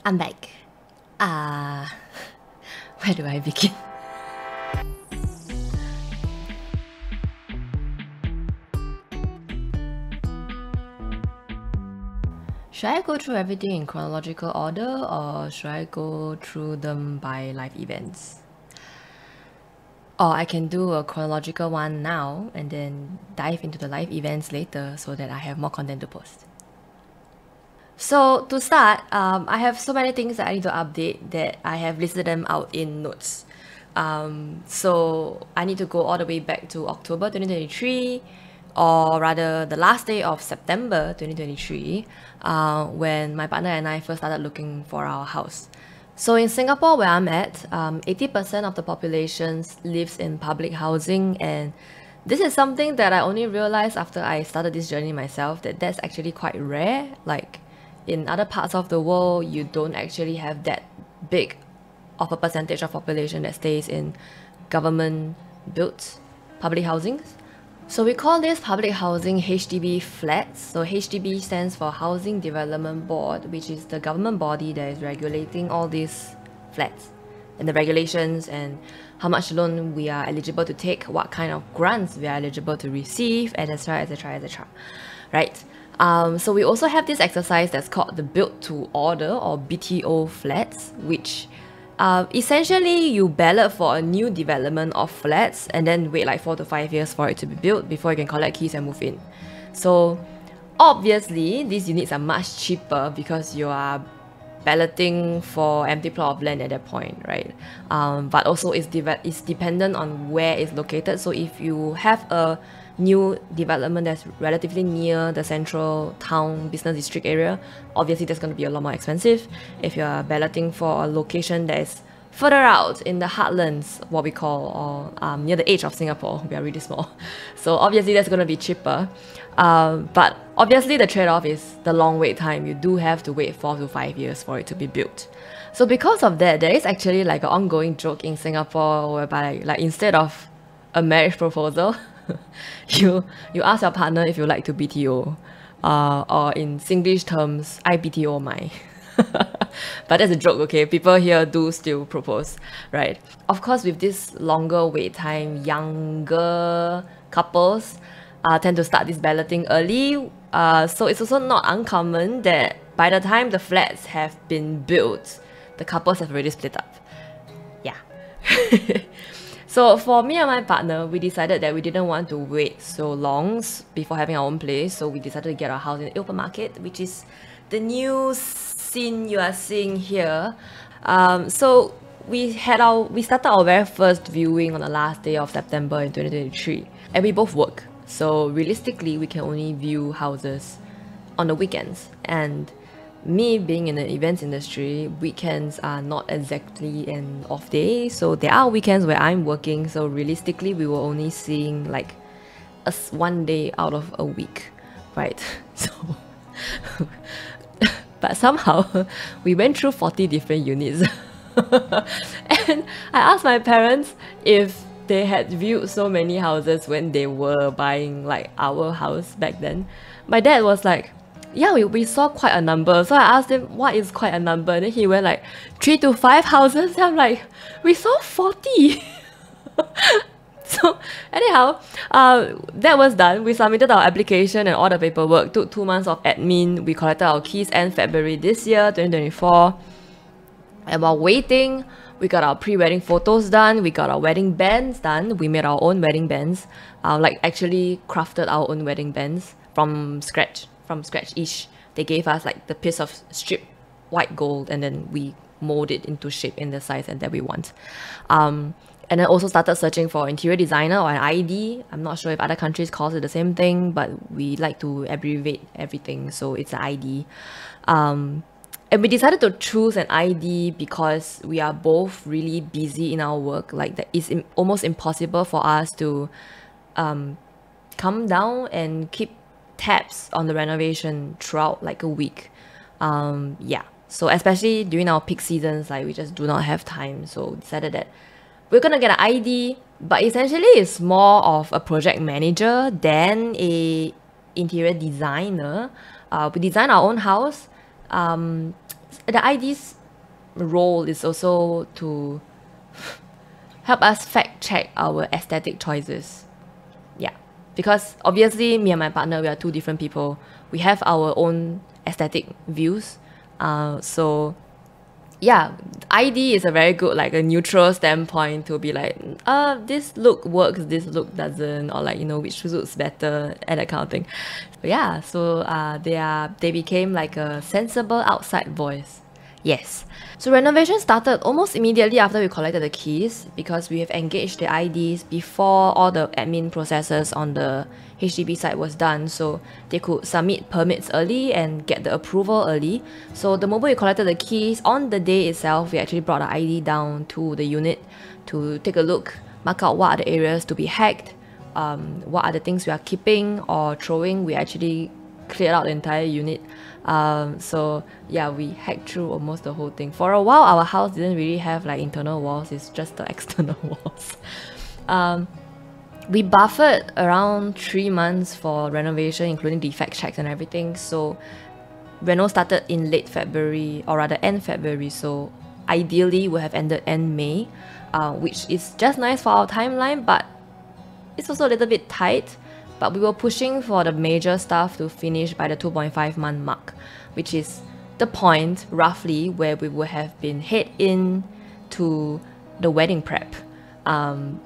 I'm back. Where do I begin? Should I go through everything in chronological order or should I go through them by life events? Or I can do a chronological one now and then dive into the live events later so that I have more content to post. So to start, I have so many things that I need to update that I have listed them out in notes. So I need to go all the way back to October 2023, or rather the last day of September 2023, when my partner and I first started looking for our house. So in Singapore, where I'm at, 80% of the population lives in public housing, and this is something that I only realized after I started this journey myself, that that's actually quite rare. Like in other parts of the world, you don't actually have that big of a percentage of population that stays in government-built public housings. So we call this public housing HDB flats. So HDB stands for Housing Development Board, which is the government body that is regulating all these flats and the regulations and how much loan we are eligible to take, what kind of grants we are eligible to receive, etc, etc, etc. Right? So we also have this exercise that's called the Build to Order or BTO flats, which essentially you ballot for a new development of flats and then wait like 4 to 5 years for it to be built before you can collect keys and move in. So obviously these units are much cheaper because you are balloting for empty plot of land at that point, right? But also it's dependent on where it's located. So if you have a new development that's relatively near the central town business district area, obviously that's going to be a lot more expensive. If you're balloting for a location that is further out in the heartlands, what we call, or near the edge of Singapore, we are really small. So obviously that's going to be cheaper. But obviously the trade-off is the long wait time. You do have to wait 4 to 5 years for it to be built. So because of that, there is actually like an ongoing joke in Singapore whereby like instead of a marriage proposal, you ask your partner if you like to BTO, or in Singlish terms, I BTO my. But that's a joke, okay? People here do still propose, right? Of course, with this longer wait time, younger couples tend to start this balloting early. So it's also not uncommon that by the time the flats have been built, the couples have already split up. Yeah. So for me and my partner, we decided that we didn't want to wait so long before having our own place. So we decided to get our house in the open market, which is the new scene you are seeing here. So we started our very first viewing on the last day of September in 2023, and we both work. So realistically, we can only view houses on the weekends. And me being in the events industry, weekends are not exactly an off day. So there are weekends where I'm working. So realistically, we were only seeing like one day out of a week, right? So, but somehow we went through 40 different units. And I asked my parents if they had viewed so many houses when they were buying like our house back then. My dad was like, yeah, we saw quite a number. So I asked him, what is quite a number? And then he went like 3 to 5 houses. And I'm like, we saw 40. So anyhow, that was done. We submitted our application and all the paperwork. Took 2 months of admin. We collected our keys end February this year, 2024. And while waiting, we got our pre-wedding photos done. We got our wedding bands done. We made our own wedding bands. Like actually crafted our own wedding bands from scratch-ish. They gave us like the piece of strip white gold and then we mold it into shape in the size that we want. And then also started searching for interior designer or an ID. I'm not sure if other countries call it the same thing, but we like to abbreviate everything, so it's an ID. And we decided to choose an ID because we are both really busy in our work. Like that it's almost impossible for us to come down and keep tabs on the renovation throughout like a week. Yeah, so especially during our peak seasons, like we just do not have time. So decided that we're gonna get an ID, but essentially it's more of a project manager than a interior designer. We design our own house. the ID's role is also to help us fact check our aesthetic choices. Yeah, because obviously me and my partner, we are two different people. We have our own aesthetic views. So yeah, ID is a very good, like, a neutral standpoint to be like, this look works, this look doesn't, or like, you know, which suits better, and that kind of thing. Yeah, so they became like a sensible outside voice. Yes. So renovation started almost immediately after we collected the keys, because we have engaged the IDs before all the admin processes on the HDB side was done, so they could submit permits early and get the approval early. So the moment we collected the keys, on the day itself, we actually brought the ID down to the unit to take a look, mark out what are the areas to be hacked, what are the things we are keeping or throwing. We actually cleared out the entire unit. So yeah, we hacked through almost the whole thing. For a while, our house didn't really have like internal walls, it's just the external walls. We buffered around 3 months for renovation, including defect checks and everything. So reno started in late February, or rather end February. So ideally, we have ended end May, which is just nice for our timeline, but it's also a little bit tight. But we were pushing for the major stuff to finish by the 2.5 month mark, which is the point roughly where we would have been head in to the wedding prep.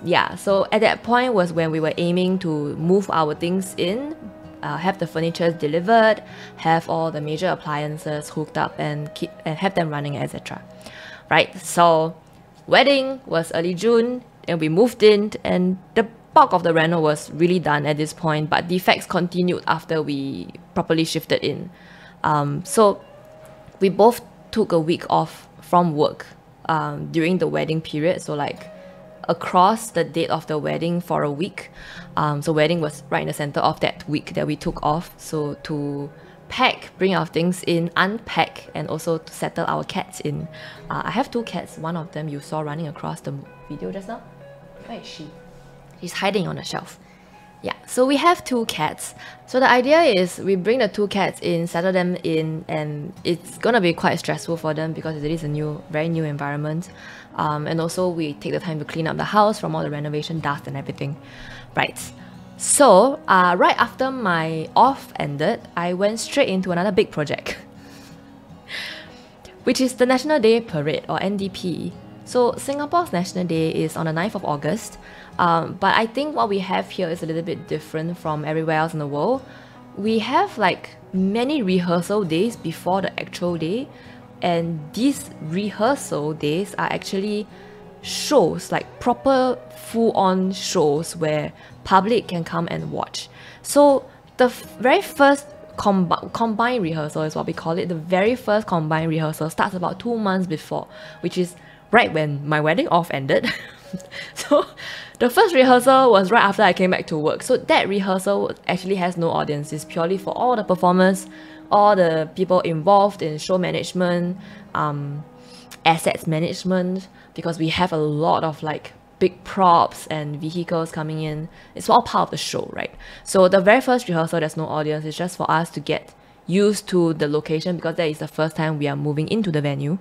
Yeah, so at that point was when we were aiming to move our things in, have the furniture delivered, have all the major appliances hooked up and have them running, etc. Right, so wedding was early June and we moved in, and the bulk of the reno was really done at this point, but defects continued after we properly shifted in. So we both took a week off from work during the wedding period, so like across the date of the wedding for a week. So wedding was right in the center of that week that we took off, so to pack, bring our things in, unpack, and also to settle our cats in. I have 2 cats. One of them you saw running across the video just now. Where is she? She's hiding on a shelf. Yeah, so we have 2 cats. So the idea is we bring the 2 cats in, settle them in, and it's gonna be quite stressful for them because it is a very new environment. And also we take the time to clean up the house from all the renovation dust and everything. Right. So right after my off ended, I went straight into another big project, which is the National Day Parade, or NDP. So Singapore's National Day is on the 9th of August, but I think what we have here is a little bit different from everywhere else in the world. We have like many rehearsal days before the actual day, and these rehearsal days are actually shows, like proper full-on shows where public can come and watch. So the very first combined rehearsal is what we call it. The very first combined rehearsal starts about 2 months before, which is right when my wedding off ended. So the first rehearsal was right after I came back to work. So that rehearsal actually has no audience. It's purely for all the performers, all the people involved in show management, assets management, because we have a lot of like big props and vehicles coming in. It's all part of the show, right? So the very first rehearsal, there's no audience. It's just for us to get used to the location, because that is the first time we are moving into the venue.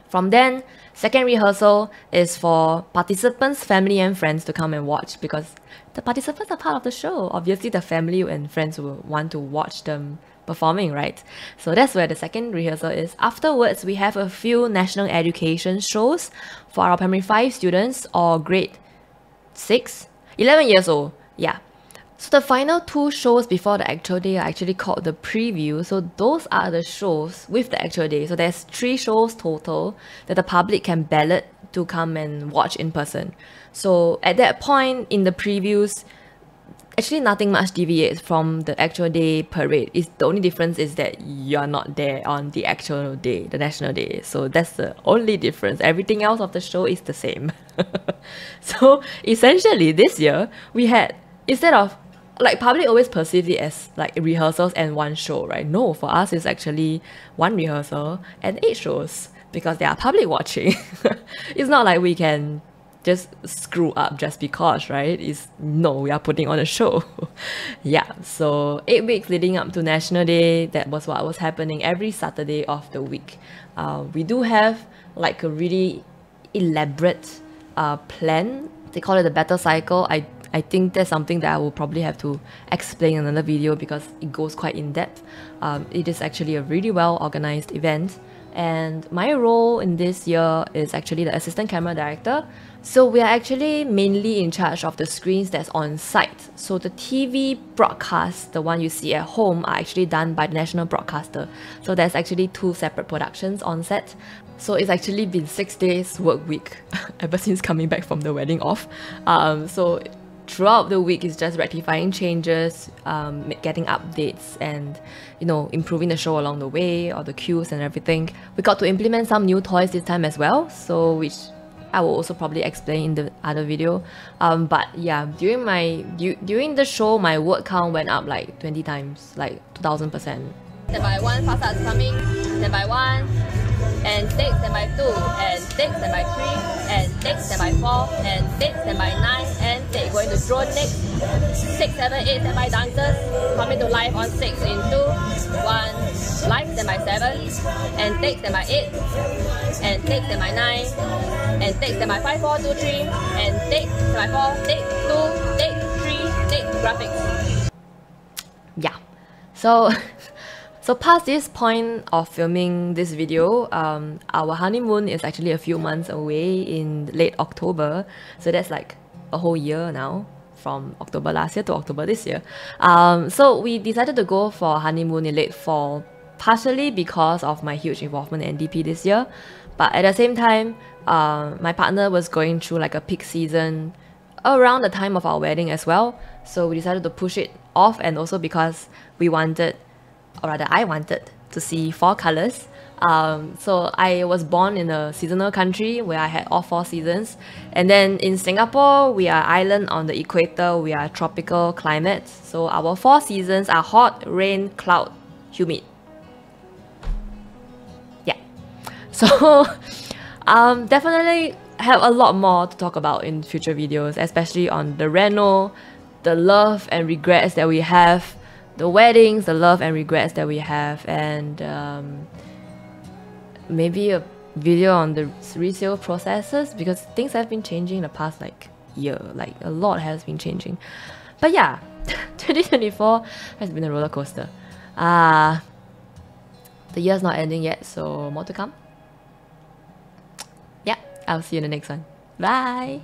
From then, second rehearsal is for participants, family and friends to come and watch, because the participants are part of the show. Obviously, the family and friends will want to watch them performing, right? So that's where the second rehearsal is. Afterwards, we have a few national education shows for our primary 5 students, or grade 6, 11 years old. Yeah. So the final 2 shows before the actual day are actually called the preview. So those are the shows with the actual day. So there's 3 shows total that the public can ballot to come and watch in person. So at that point in the previews, actually nothing much deviates from the actual day parade. The only difference is that you're not there on the actual day, the national day. So that's the only difference. Everything else of the show is the same. So essentially this year we had, instead of, like, public always perceive it as like rehearsals and 1 show, right? No, for us it's actually 1 rehearsal and 8 shows, because there are public watching. It's not like we can just screw up just because, right? Is no, we are putting on a show. Yeah, so 8 weeks leading up to National Day, that was what was happening every Saturday of the week. We do have like a really elaborate plan. They call it the battle cycle. I think that's something that I will probably have to explain in another video because it goes quite in depth. It is actually a really well organized event. And my role in this year is actually the assistant camera director. So we are actually mainly in charge of the screens that's on site. So the TV broadcasts, the one you see at home, are actually done by the national broadcaster. So there's actually 2 separate productions on set. So it's actually been 6 days work week ever since coming back from the wedding off. So throughout the week is just rectifying changes, getting updates, and improving the show along the way, or the cues and everything. We got to implement some new toys this time as well, so which I will also probably explain in the other video. But yeah, during the show, my word count went up like 20 times, like 2000%. Standby 1, fast starts coming. Standby 1, and take standby 2, and take standby 3, and take standby 4, and take standby 9, and take going to drone next. 6, 7, 8 standby dancers coming to live on 6 in 2, 1, live standby 7, and take standby 8, and take standby 9, and take standby 5, 4, 2, 3, and take standby 4, take 2, take 3, take graphics. Yeah, so past this point of filming this video, our honeymoon is actually a few months away in late October. So that's like a whole year now, from October last year to October this year. So we decided to go for honeymoon in late fall, partially because of my huge involvement in NDP this year. But at the same time, my partner was going through like a peak season around the time of our wedding as well. So we decided to push it off, and also because we wanted, or rather I wanted, to see 4 colors. So I was born in a seasonal country where I had all 4 seasons. And then in Singapore, we are island on the equator, we are tropical climate. So our 4 seasons are hot, rain, cloud, humid. Yeah. So definitely have a lot more to talk about in future videos, especially on the reno, the love and regrets that we have, the weddings, the love and regrets that we have, and maybe a video on the resale processes, because things have been changing in the past like year, like a lot has been changing. But yeah, 2024 has been a roller coaster. The year's not ending yet, so more to come. Yeah, I'll see you in the next one. Bye.